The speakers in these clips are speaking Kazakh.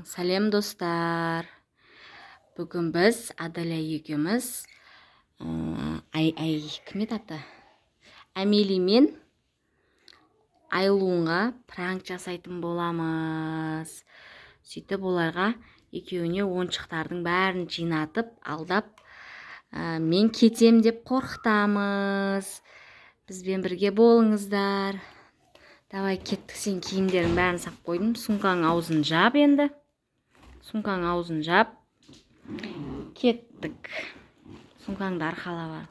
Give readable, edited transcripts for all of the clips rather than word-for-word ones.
Сәлем достар. Бүгін біз Адаля екеуміз кім еді аты? Амели мен Айлуңға пранк жасайтын боламыз. Сөйтіп оларға екеуіне ойыншықтардың бәрін жинатып, алдап, мен кетем деп қорқытамыз. Бізбен бірге болыңыздар. Давай кеттік, сен киімдерін бәрін сап қойдым. Сумкаң аузын жап енді. Сумкаң аузын жап. Кеттік. Сумкаңды арқалап ал.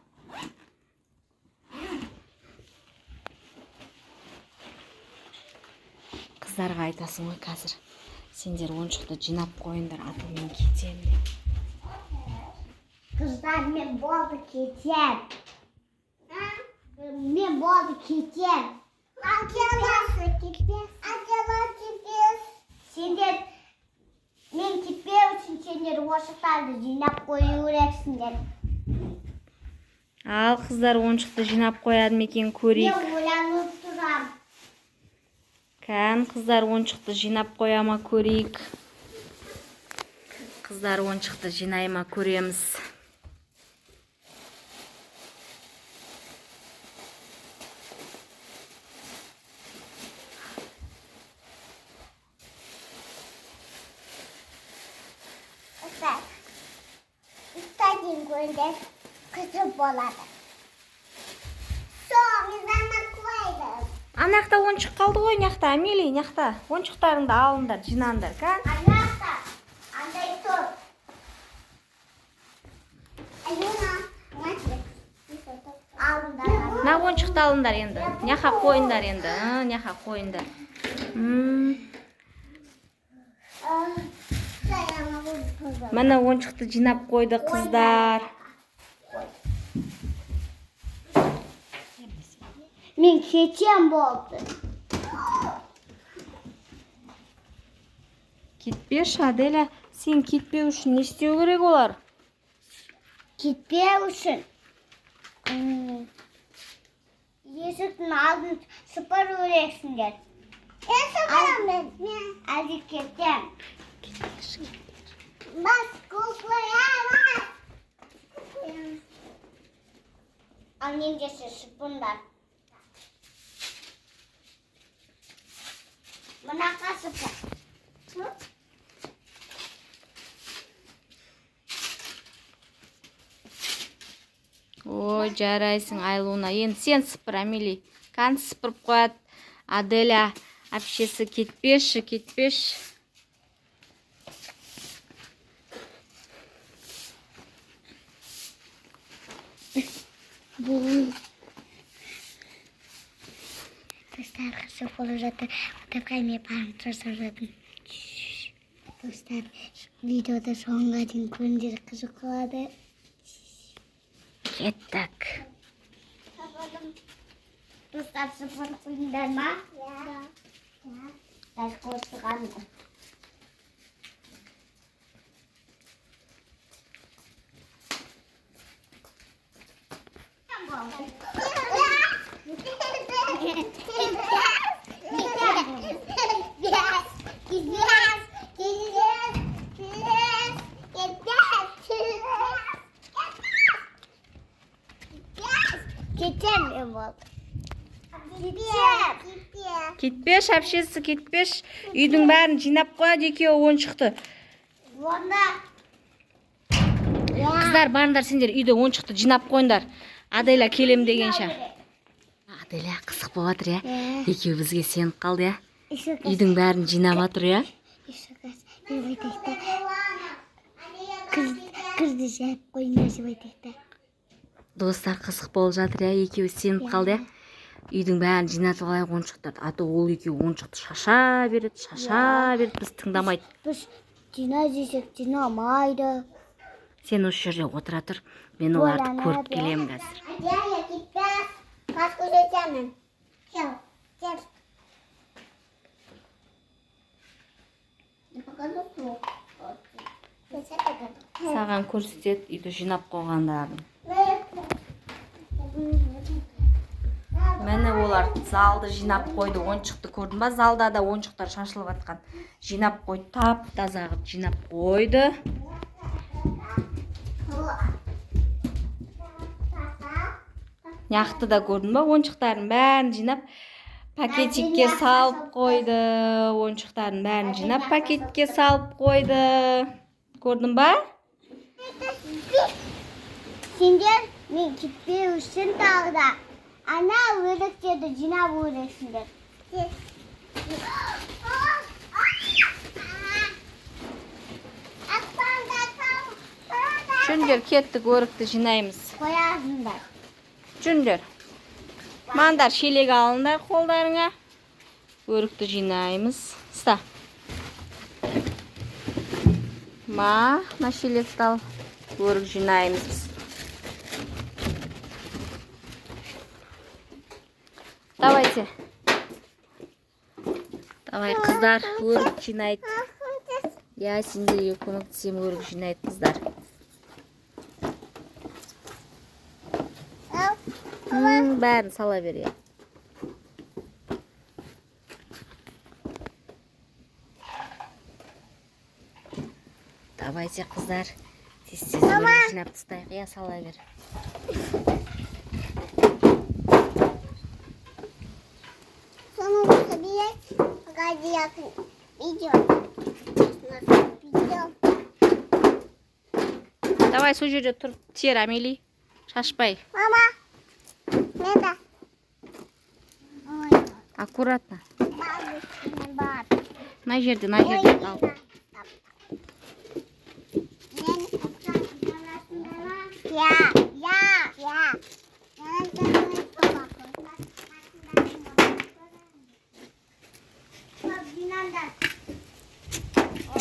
Қыздарға айтасың ғой қазір. Сендер ойыншықты жинап қойыңдар, а то мен кетем деп. Қыздар, мен болды кетем. Мен болды кетем. Сендер, мен кетпеу үшін сендер ойыншықтарды жинап қою керексіңдер. Ал қыздар ойыншықты жинап қояды ма екен, көрейік. Мен ойланып тұрам. Кән, қыздар ойыншықты жинап қоя ма, көрейік. Қыздар ойыншықты жинай ма, көреміз. Üstadın günde kızı boladı. Soğumuzdan koydum. Анақта ойыншық қалды ғой, нақта, Амели, нақта. Ойыншықтарыңды алыңдар, жинаңдар, кән. Anahtar. Anday tut. Ayuna. Alınдар. На ойыншықты алыңдар енді. Няқа қойыңдар енді, няқа қойыңдар. Міне ойыншықты жинап қойды қыздар. Мен кетем болды. Кетпеші, Аделя, сен кетпеу үшін не істеу керек олар? Кетпеу үшін есіктің алдын сыпыру керексіңдер. Сыпырамын мен. Әлде кетем. Бас куклая бас. Annемдесі сыпындар. Мынақа сыпыр. Ой, жарайсың Айлуна. Енді сен сыпыр, Амели. Қан сыпырып қояды. Аделя, әпшесі кетпеші, кетпеші. Бұл достар қызық болып жатыр. Отапқа мен барып жасап жатырмын. Достар, видеода соңға дейін көріңдер, қызық болады. Кеттік. Достар, сыпыр қойыңдар ма? Дәл қосығанды. Кетпеш, әпшесі кетпеш. Үйдің бәрін жинап қояды, екеуі ойыншықты. Қыздар, барыңдар сендер үйде ойыншықты жинап қойыңдар. Аделя келем дегенше. Аделя қызық болып жатыр, я? Екеуі бізге сеніп қалды, я? Үйдің бәрін жинап жатыр, я? Қызды жайып қойыңдар деп айтайықта. Достар, қызық болып жатыр, я? Екеуі сеніп қалды, я? Үйдің бәрін жинатып алайық ойыншықтарды. Аты ол екеуі ойыншықты шаша береді, біз тыңдамайды. Біз жина десек жинамайды. Сен осы жерде отыра тұр. Мен оларды көріп келем қазір. Аделя, кетпес. Қас көрсетемін. Кел. Саған көрсетеді үйді жинап қойғандарын. Мәні олар Олар залды жинап қойды, ойыншықты көрдің ба? Залда да ойыншықтар шашылып жатқан. Жинап қойды, тап-таза қылып жинап қойды. Яқты да көрдің ба? Ойыншықтарын бәрін жинап пакетикке салып қойды. Ойыншықтарын бәрін жинап пакетке салып қойды. Көрдің ба? Сендер мен кетпеу үшін тағы да ана өректерді жинап өресіңдер. Жүндер кеттік, өрікті жинаймыз. Қоясыңдар. Жүндер. Мандар шелек алыңдар қолдарыңа. Өрікті жинаймыз. Ста. На шелекті ал. Өрік жинаймыз. Давайте. Давай, қыздар, өрік жинайды. Я сендерге көмектесем, өрік жинайды, қыздар. Бәрін сала бер, я. Давайте, қыздар, тез-тез өрік жинап тастайық, я сала бер. Давай, сол жерде тұрып тер, Амели. Шашпай. Мама, мен да. Аккуратно. Бар. На жерде ал.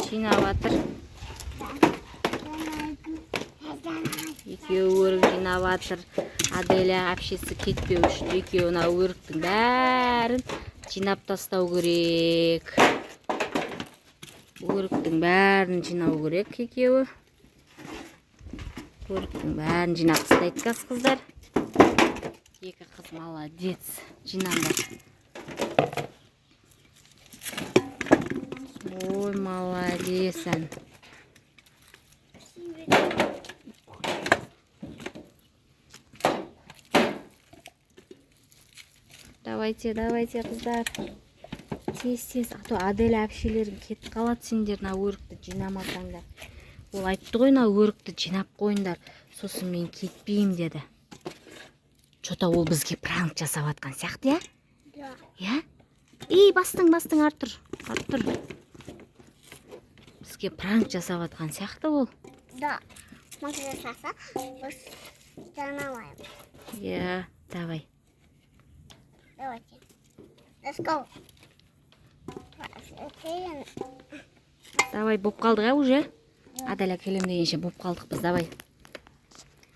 Жинап жатыр. Екеуі өрік жинап жатыр. Аделя әпшесі кетпеу үшін екеуі өріктің бәрін жинап тастау керек. Өріктің бәрін жинау керек екеуі. Өріктің бәрін жинап тастайды, қыздар. Екі қыз молодец. Жинаңдар. Ой, молодец. Давайте, қыздар. Тез-тез. А то Аделя әпшелерің кетіп қалады, сендер өрікті жинамасаңдар. Ол айтты ғой, өрікті жинап қойыңдар. Сосын мен кетпеймін деді. Что-то ол бізге пранк жасап жатқан сияқты, я? Да. Я? Ей, бастың, артыр. Бізге пранк жасап жатқан сияқты ол. Да. Может жасаса, біз жанамаймыз. Я, давай. Давайте. Let's go. Давай, боп қалдық, уже? Адаля келем дегенше боп қалдық біз, давай.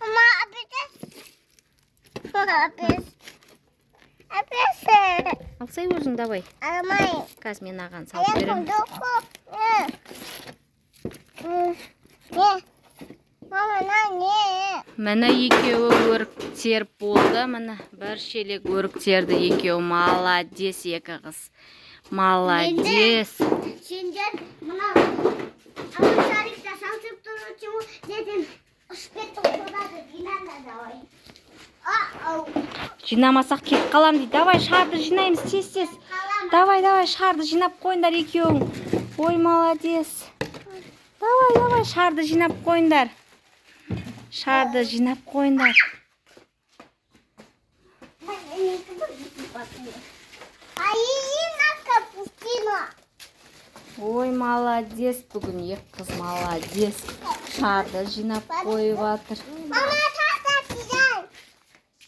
Мама, апес. Алсай өзің, давай. Аламайын. Қазір мен аған салып берем. Мама, не? Міне екеуі өрік теріп болды. Міне бір шелек өрік терді екеуі. Молодец, екі қыз. Молодец. Сендер мына шарикта шалшып тұручу дедім ұшпетті қодады жинаңдар давай. Жинамасақ кетіп қалам дейді. Давай, шарды жинаймыз тез-тез. Давай, шарды жинап қойыңдар екеуің. Ой, молодец. Давай, шарды жинап қойыңдар. Шарды жинап қойыңдар. Ой, молодец, бүгін екі қыз молодец. Шарды жинап қойып жатыр.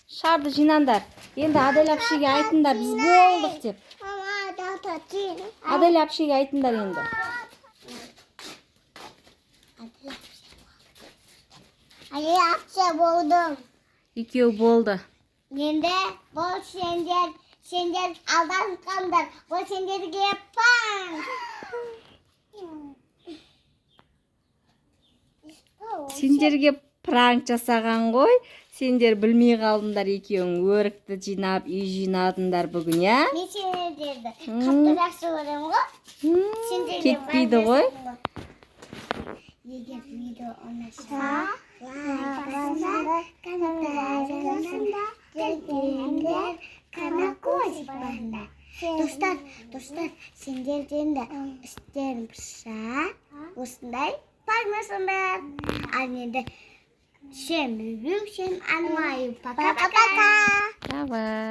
Шарды жинаңдар. Енді Аделя әпшеге айтыңдар, біз болдық деп. Аделя әпшеге айтыңдар енді. Аделя әпше болдым. Екеу болды. Енді бұл сендер алданғандар. Бұл сендерге пан. Сендерге пранк жасаған ғой. Сендер білмей қалдыңдар екеуің өрікті жинап, үй жинадыңдар бүгін, я? Мен сендерді қатты жақсы көремін ғой. Кетпейді ғой. Егер видео ұнаса, лайк басыңдар, комментарий жазыңдар, келгендер қана қосыңдар. Достар, сендерден де істерім піса, осындай бармасыңдар. Ал енді всем люблю, всем алмаю. Пока-пока. Давай.